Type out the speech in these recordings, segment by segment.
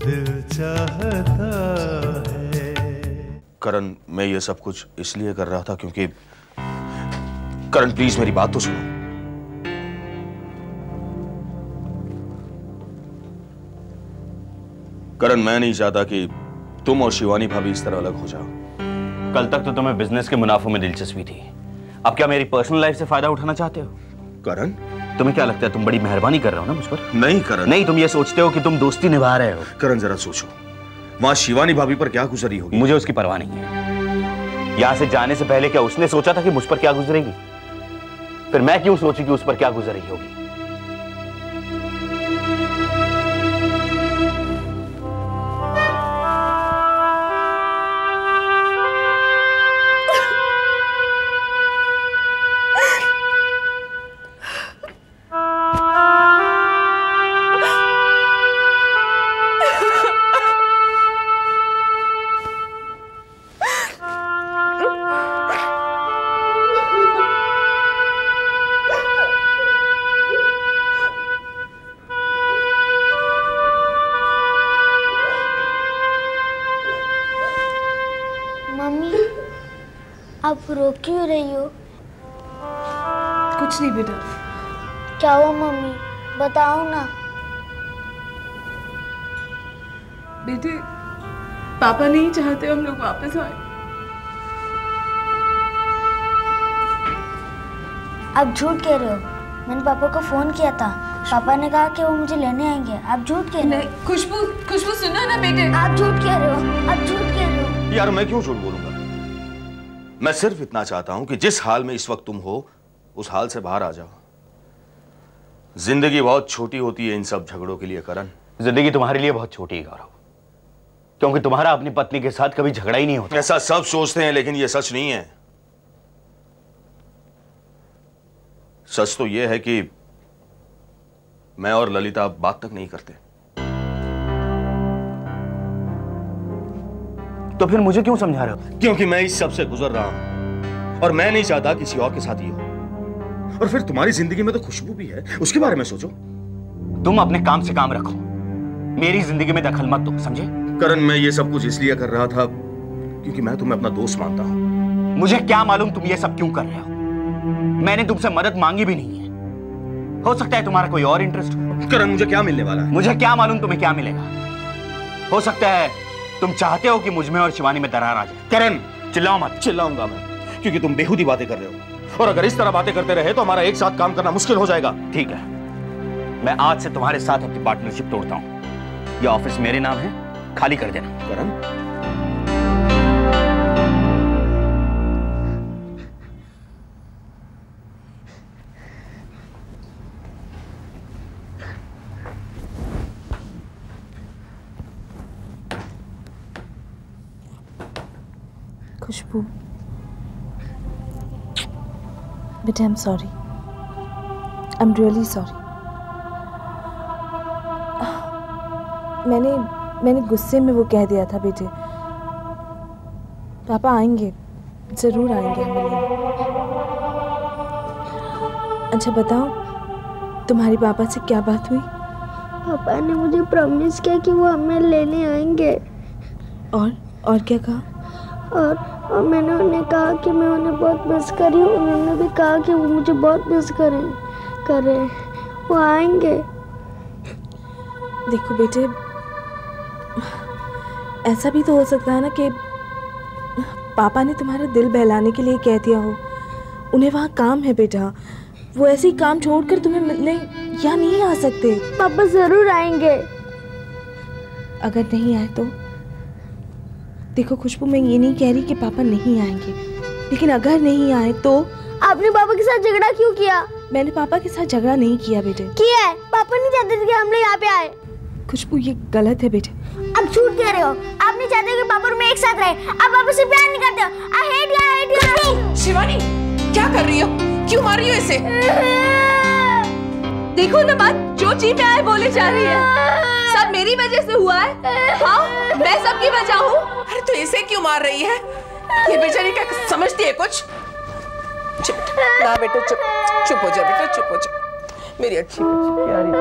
दिल चाहता है। करण, मैं ये सब कुछ इसलिए कर रहा था क्योंकि करण प्लीज मेरी बात तो सुनो। करण, मैं नहीं चाहता कि तुम और शिवानी भाभी इस तरह अलग हो जाओ। कल तक तो तुम्हें बिजनेस के मुनाफों में दिलचस्पी थी, अब क्या मेरी पर्सनल लाइफ से फायदा उठाना चाहते हो? करण, तुम्हें क्या लगता है तुम बड़ी मेहरबानी कर रहे हो ना मुझ पर? नहीं करण, नहीं, तुम ये सोचते हो कि तुम दोस्ती निभा रहे हो। करण जरा सोचो, वहां शिवानी भाभी पर क्या गुजरी होगी। मुझे उसकी परवाह नहीं है। यहां से जाने से पहले क्या उसने सोचा था कि मुझ पर क्या गुजरेगी? फिर मैं क्यों सोचूं कि उस पर क्या गुजर रही होगी? आप रो क्यों रही हो? कुछ नहीं बेटा। क्या हुआ मम्मी, बताओ ना। बेटे, पापा नहीं चाहते हम लोग वापस आए। आप झूठ कह रहे हो। मैंने पापा को फोन किया था, पापा ने कहा कि वो मुझे लेने आएंगे। आप झूठ कह रहे हो। खुशबू सुनो ना बेटे। आप झूठ कह रहे हो, आप झूठ कह रहे हो। यार मैं क्यों झूठ बोलूंगा? मैं सिर्फ इतना चाहता हूं कि जिस हाल में इस वक्त तुम हो उस हाल से बाहर आ जाओ। जिंदगी बहुत छोटी होती है इन सब झगड़ों के लिए करण। जिंदगी तुम्हारे लिए बहुत छोटी है गौरव, क्योंकि तुम्हारा अपनी पत्नी के साथ कभी झगड़ा ही नहीं होता। ऐसा सब सोचते हैं लेकिन यह सच नहीं है। सच तो यह है कि मैं और ललिता बात तक नहीं करते। तो फिर मुझे क्यों समझा रहे हो? क्योंकि मैं इस सब से गुजर रहा हूं और मैं नहीं चाहता किसी और के साथ ही हो। और फिर तुम्हारी जिंदगी में तो खुशबू भी है, उसके बारे में सोचो। तुम अपने काम से काम रखो, मेरी जिंदगी में दखल मत दो, समझे? करण, मैं ये सब कुछ इसलिए कर रहा था क्योंकि मैं तुम्हें अपना दोस्त मानता हूं। मुझे क्या मालूम तुम ये सब क्यों कर रहे हो? मैंने तुमसे मदद मांगी भी नहीं है। हो सकता है तुम्हारा कोई और इंटरेस्ट हो। करण, मुझे क्या मिलने वाला है? मुझे क्या मालूम तुम्हें क्या मिलेगा। हो सकता है तुम चाहते हो कि मुझमें और शिवानी में दरार आ जाए। करण, चिल्लाओ मत। चिल्लाऊंगा मैं, क्योंकि तुम बेहुदी बातें कर रहे हो और अगर इस तरह बातें करते रहे तो हमारा एक साथ काम करना मुश्किल हो जाएगा। ठीक है, मैं आज से तुम्हारे साथ अपनी पार्टनरशिप तोड़ता हूं। यह ऑफिस मेरे नाम है, खाली कर देना। करण, खुशबू, बेटा, I am sorry, I am really sorry. मैंने गुस्से में वो कह दिया था बेटे। पापा आएंगे, जरूर आएंगे हमें लेने। अच्छा बताओ, तुम्हारी पापा से क्या बात हुई? पापा ने मुझे प्रॉमिस किया कि वो हमें लेने आएंगे। और क्या कहा? और मैंने उन्हें कहा कि मैं उन्हें बहुत मिस कर रही हूँ। उन्होंने भी कहा कि वो मुझे बहुत मिस कर रहे हैं। वो आएंगे। देखो बेटे, ऐसा भी तो हो सकता है ना कि पापा ने तुम्हारा दिल बहलाने के लिए कह दिया हो। उन्हें वहाँ काम है बेटा, वो ऐसे ही काम छोड़कर तुम्हें मिलने या नहीं आ सकते। पापा जरूर आएंगे। अगर नहीं आए तो? देखो खुशबू, मैं ये नहीं कह रही कि पापा नहीं आएंगे, लेकिन अगर नहीं आए तो? आपने पापा के साथ झगड़ा क्यों किया? मैंने पापा के साथ झगड़ा नहीं किया बेटे। किया है। पापा नहीं चाहते थे कि हम लोग यहाँ पे आए। खुशबू, ये गलत है बेटे। आप झूठ कह रहे हो। आप नहीं चाहते कि पापा और मैं एक साथ रहे। आप पापा से प्यार नहीं करते हो। I hate you। शिवानी, क्या कर रही हो? क्यों मार रही हो इसे? देखो ना बात, जो जी में आए बोले जा रही है। सब मेरी वजह से हुआ है। हाँ, मैं सबकी वजह हूँ। अरे तो इसे क्यों मार रही है? ये बेचारी क्या समझती है कुछ? चुप ना बेटा, चुप हो जा बेटा, चुप हो जा। मेरी अच्छी प्यारी।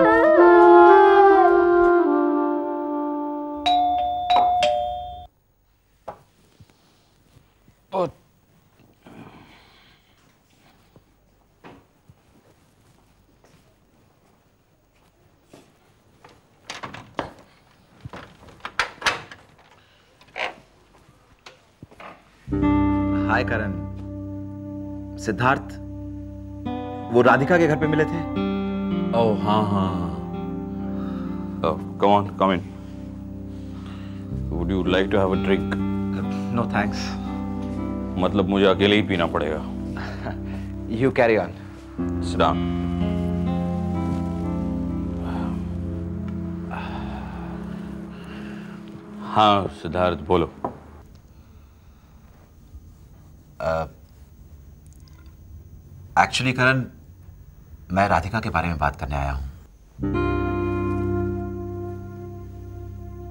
हाय करण। सिद्धार्थ, वो राधिका के घर पे मिले थे? ओह हाँ हाँ। Come on, come in. Would you like to have a drink? No thanks. मतलब मुझे अकेले ही पीना पड़ेगा। You carry on. Sit down. हाँ सिद्धार्थ बोलो। एक्चुअली करण, मैं राधिका के बारे में बात करने आया हूँ।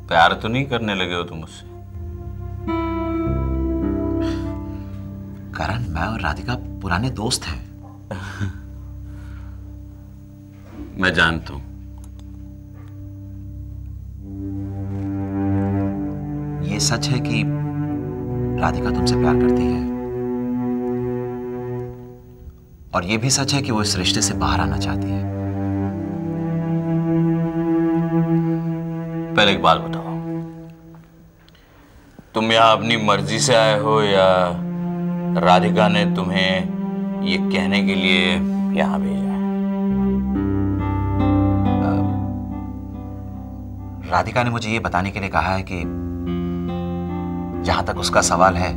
प्यार तो नहीं करने लगे हो तुम मुझसे? करण, मैं और राधिका पुराने दोस्त हैं। मैं जानता हूं। ये सच है कि राधिका तुमसे प्यार करती है, और ये भी सच है कि वो इस रिश्ते से बाहर आना चाहती है। पहले एक बात बताओ, तुम यहां अपनी मर्जी से आए हो या राधिका ने तुम्हें ये कहने के लिए यहां भेजा है? राधिका ने मुझे ये बताने के लिए कहा है कि जहां तक उसका सवाल है,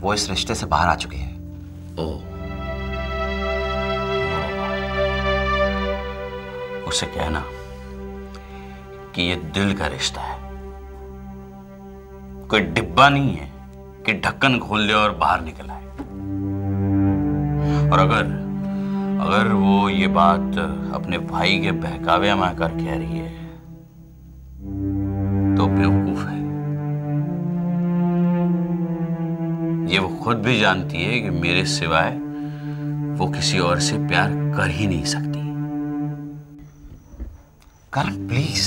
वो इस रिश्ते से बाहर आ चुकी है। उसे कहना कि ये दिल का रिश्ता है, कोई डिब्बा नहीं है कि ढक्कन खोल दे और बाहर निकल आए। और अगर वो ये बात अपने भाई के बहकावे में आकर कह रही है तो बेवकूफ है। ये वो खुद भी जानती है कि मेरे सिवाय वो किसी और से प्यार कर ही नहीं सकती। करण प्लीज,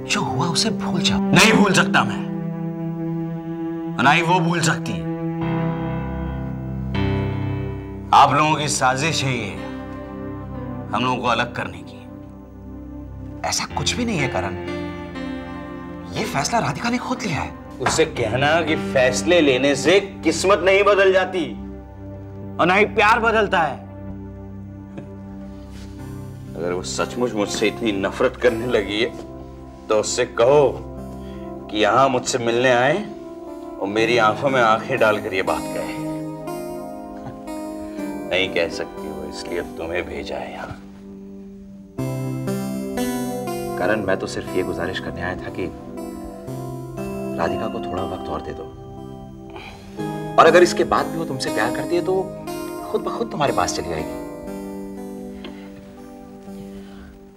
जो हुआ उसे भूल जाओ। नहीं भूल सकता मैं, ना ही वो भूल सकती। आप लोगों की साजिश है ये, हम लोगों को अलग करने की। ऐसा कुछ भी नहीं है करण, ये फैसला राधिका ने खुद लिया है। उससे कहना कि फैसले लेने से किस्मत नहीं बदल जाती और ना ही प्यार बदलता है। अगर वो सचमुच मुझसे इतनी नफरत करने लगी है तो उससे कहो कि यहां मुझसे मिलने आए और मेरी आंखों में आंखें डालकर ये बात कहे। नहीं कह सकती वो, इसलिए तुम्हें भेजा है यहां। करण, मैं तो सिर्फ ये गुजारिश करने आया था कि राधिका को थोड़ा वक्त और दे दो, और अगर इसके बाद भी वो तुमसे प्यार करती है तो खुद ब खुद तुम्हारे पास चली आएगी।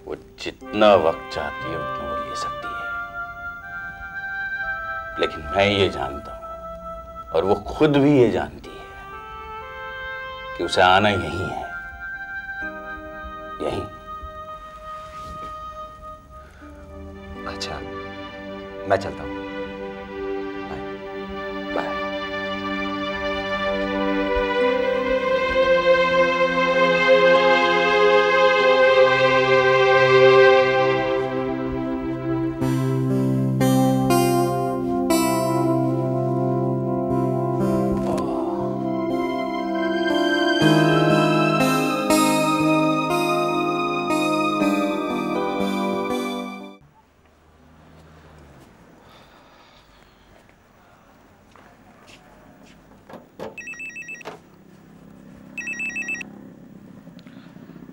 वो जितना वक्त चाहती है उतना वो ले सकती है, लेकिन मैं ये जानता हूं और वो खुद भी ये जानती है कि उसे आना यही है, यही। अच्छा, मैं चलता हूं। Bye bye.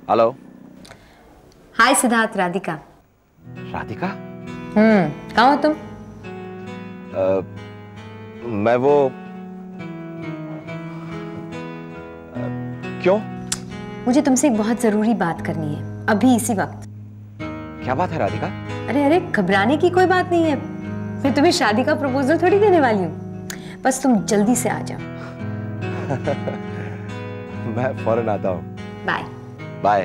Hello. Hi Siddharth, Radhika. Radhika? कहाँ हो तुम? मैं वो क्यों? मुझे तुमसे एक बहुत जरूरी बात करनी है, अभी इसी वक्त। क्या बात है राधिका? अरे अरे, घबराने की कोई बात नहीं है, मैं तुम्हें शादी का प्रपोजल थोड़ी देने वाली हूँ, बस तुम जल्दी से आ जाओ। मैं फौरन आता हूँ। Bye bye.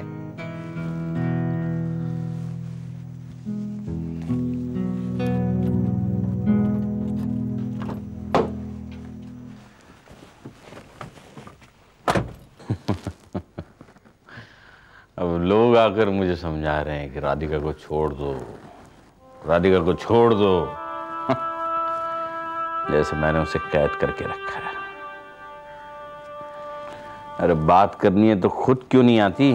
अब लोग आकर मुझे समझा रहे हैं कि राधिका को छोड़ दो, राधिका को छोड़ दो। जैसे मैंने उसे कैद करके रखा है। अरे बात करनी है तो खुद क्यों नहीं आती?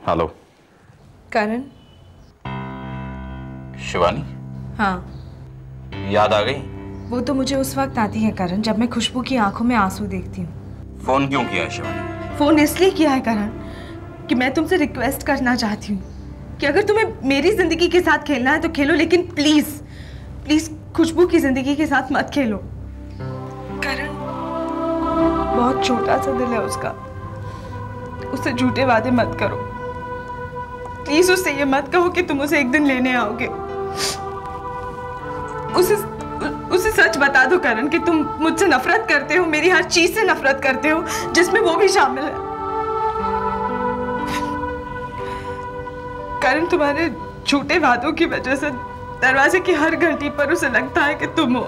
हेलो करण। शिवानी, हाँ, याद आ गई? वो तो मुझे उस वक्त आती है करण जब मैं खुशबू की आंखों में आंसू देखती हूँ। फोन क्यों किया है शिवानी? फोन इसलिए किया है करण कि मैं तुमसे रिक्वेस्ट करना चाहती हूँ कि अगर तुम्हें मेरी जिंदगी के साथ खेलना है तो खेलो, लेकिन प्लीज प्लीज खुशबू की जिंदगी के साथ मत खेलो। करण, बहुत छोटा सा दिल है उसका, उससे झूठे वादे मत करो। प्लीज उससे ये मत कहो कि तुम उसे एक दिन लेने आओगे। उसे सच बता दो करण कि तुम मुझसे नफरत करते हो, मेरी हर चीज से नफरत करते हो, जिसमें वो भी शामिल है। करण, तुम्हारे झूठे वादों की वजह से दरवाजे की हर घंटी पर उसे लगता है कि तुम हो।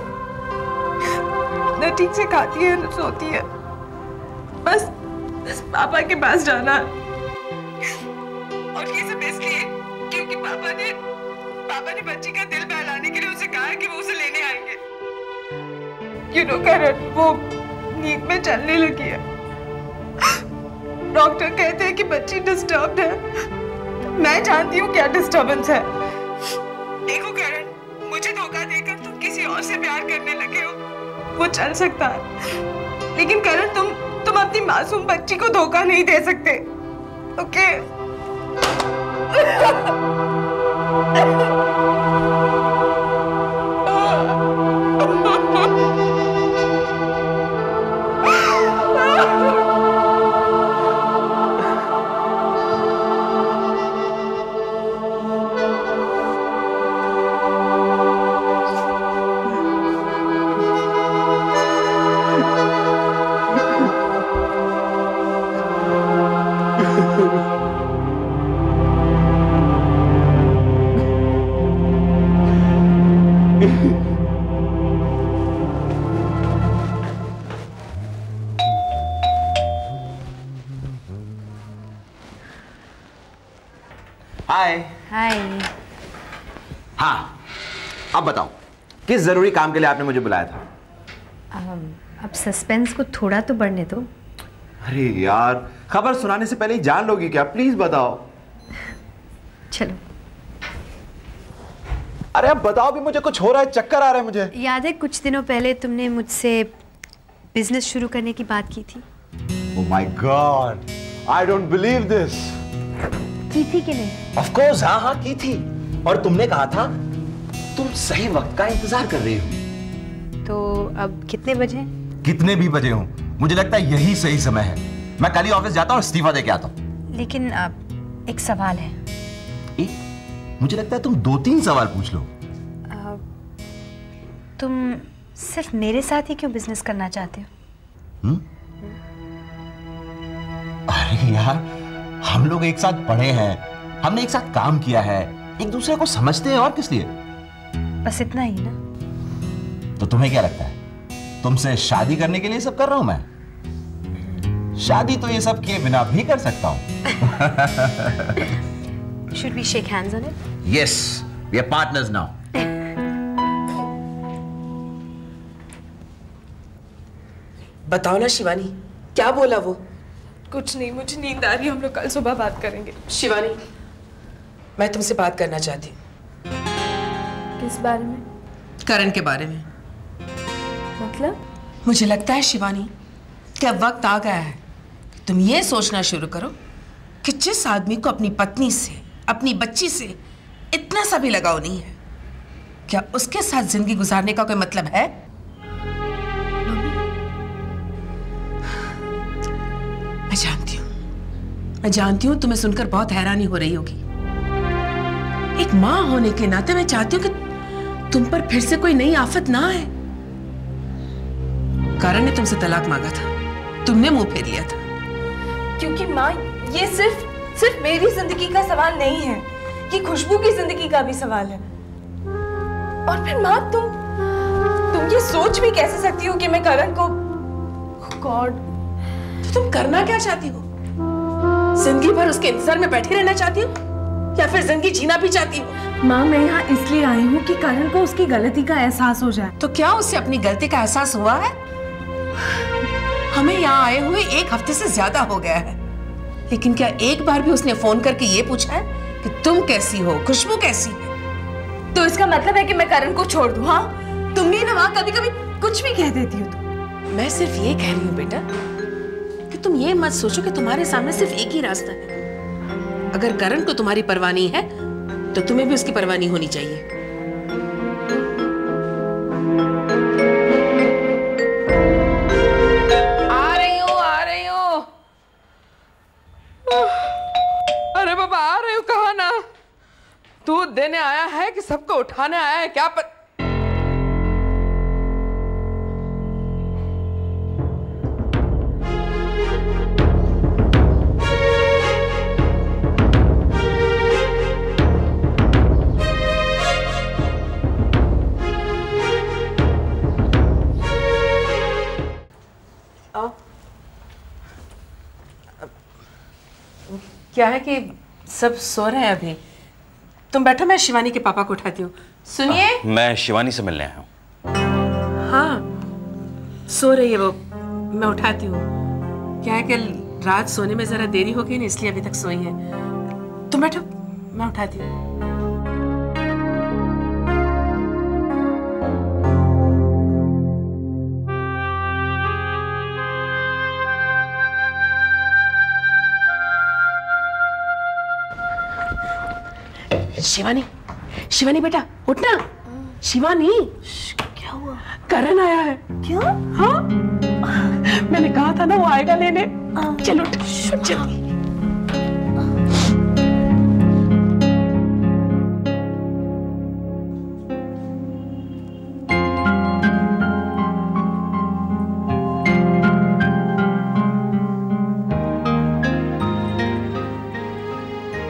न ठीक से खाती है न सोती है, बस पापा के पास जाना है। और ये सब इसलिए क्योंकि पापा ने बच्ची का दिल बहलाने के लिए उसे कहा है कि वो उसे लेने आएंगे। You know, करण, वो नींद में चलने लगी है। डॉक्टर कहते हैं कि बच्ची डिस्टर्ब्ड है। मैं जानती हूँ क्या डिस्टर्बेंस है। देखो करण, मुझे धोखा देकर तुम किसी और से प्यार करने लगे हो, वो चल सकता है, लेकिन करण तुम अपनी मासूम बच्ची को धोखा नहीं दे सकते। ओके? हाय। हाँ, अब बताओ किस जरूरी काम के लिए आपने मुझे बुलाया था? अब सस्पेंस को थोड़ा तो बढ़ने दो। अरे यार, खबर सुनाने से पहले ही जान लोगी क्या? प्लीज बताओ। चलो। अरे अब बताओ भी, मुझे कुछ हो रहा है, चक्कर आ रहा है मुझे। याद है कुछ दिनों पहले तुमने मुझसे बिजनेस शुरू करने की बात की थी? Oh my God, I don't believe this. की थी कि नहीं? Of course, हाँ की थी। और तुमने कहा था तुम सही वक्त का इंतजार कर रही हो। तो अब कितने बजे? कितने भी बजे हो, मुझे लगता है यही सही समय है। मैं कल ही ऑफिस जाता हूँ, इस्तीफा दे के आता हूँ। लेकिन एक सवाल है। मुझे लगता है तुम 2-3 सवाल पूछ लो। तुम सिर्फ मेरे साथ ही क्यों बिजनेस करना चाहते हो? अरे यार, हम लोग एक साथ पढ़े हैं, हमने एक साथ काम किया है, एक दूसरे को समझते हैं, और किस लिए? बस इतना ही ना? तो तुम्हें क्या लगता है तुमसे शादी करने के लिए सब कर रहा हूं मैं? शादी तो ये सब किए बिना भी कर सकता हूं। Should we shake hands on it? Yes, we are partners now. बताओ ना शिवानी, क्या बोला वो? कुछ नहीं, मुझे नींद आ रही है, हम लोग कल सुबह बात करेंगे। शिवानी, मैं तुमसे बात करना चाहती हूँ। किस बारे में? करण के बारे में। मतलब? मुझे लगता है शिवानी कि अब वक्त आ गया है कि तुम ये सोचना शुरू करो कि जिस आदमी को अपनी पत्नी से, अपनी बच्ची से इतना सा भी लगाव नहीं है, क्या उसके साथ जिंदगी गुजारने का कोई मतलब है? मैं जानती हूँ तुम्हें सुनकर बहुत हैरानी हो रही होगी। एक माँ होने के नाते मैं चाहती हूँ कि तुम पर फिर से कोई नई आफत ना आए। करण ने तुमसे तलाक मांगा था, तुमने मुंह फेर लिया था। क्योंकि माँ, ये सिर्फ मेरी जिंदगी का सवाल नहीं है, ये खुशबू की जिंदगी का भी सवाल है। और फिर माँ तुम ये सोच भी कैसे सकती हो कि मैं करण को गॉड। तो तुम करना क्या चाहती हो? जिंदगी भर उसके इंतजार में बैठी रहना चाहती हो या फिर जिंदगी जीना भी चाहती हो? माँ मैं यहाँ इसलिए आई हूँ कि करण को उसकी गलती का एहसास हो जाए। तो क्या उससे अपनी गलती का एहसास हुआ है? हमें यहाँ आए हुए 1 हफ्ते से ज्यादा हो गया है, लेकिन क्या एक बार भी उसने फोन करके ये पूछा है कि तुम कैसी हो, खुशबू कैसी है? तो इसका मतलब है कि मैं करण को छोड़ दूँ? हाँ, तुम भी ना वहाँ कभी कभी कुछ भी कह देती हो। तो मैं सिर्फ ये कह रही हूँ बेटा कि तुम ये मत सोचो कि तुम्हारे सामने सिर्फ एक ही रास्ता है। अगर करण को तुम्हारी परवाह नहीं है तो तुम्हें भी उसकी परवाह नहीं होनी चाहिए। आ रही हूँ। अरे बाबा आ रही हूँ। कहा ना दूध देने आया है कि सबको उठाने आया है क्या क्या है कि सब सो रहे हैं अभी। तुम बैठो, मैं शिवानी के पापा को उठाती हूँ। सुनिए। मैं शिवानी से मिलने आया हूँ। हाँ सो रही है वो, मैं उठाती हूँ। क्या है कि रात सोने में जरा देरी हो गई ना, इसलिए अभी तक सोई है। तुम बैठो, मैं उठाती हूँ। शिवानी, शिवानी बेटा उठना। शिवानी क्या हुआ? करण आया है। क्यों? हाँ मैंने कहा था ना वो आएगा लेने। चलो जल्दी।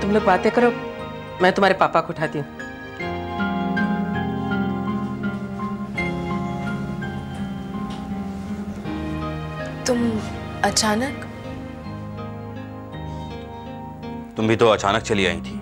तुम लोग बातें करो, मैं तुम्हारे पापा को उठाती हूँ। तुम अचानक? तुम भी तो अचानक चली आई थी।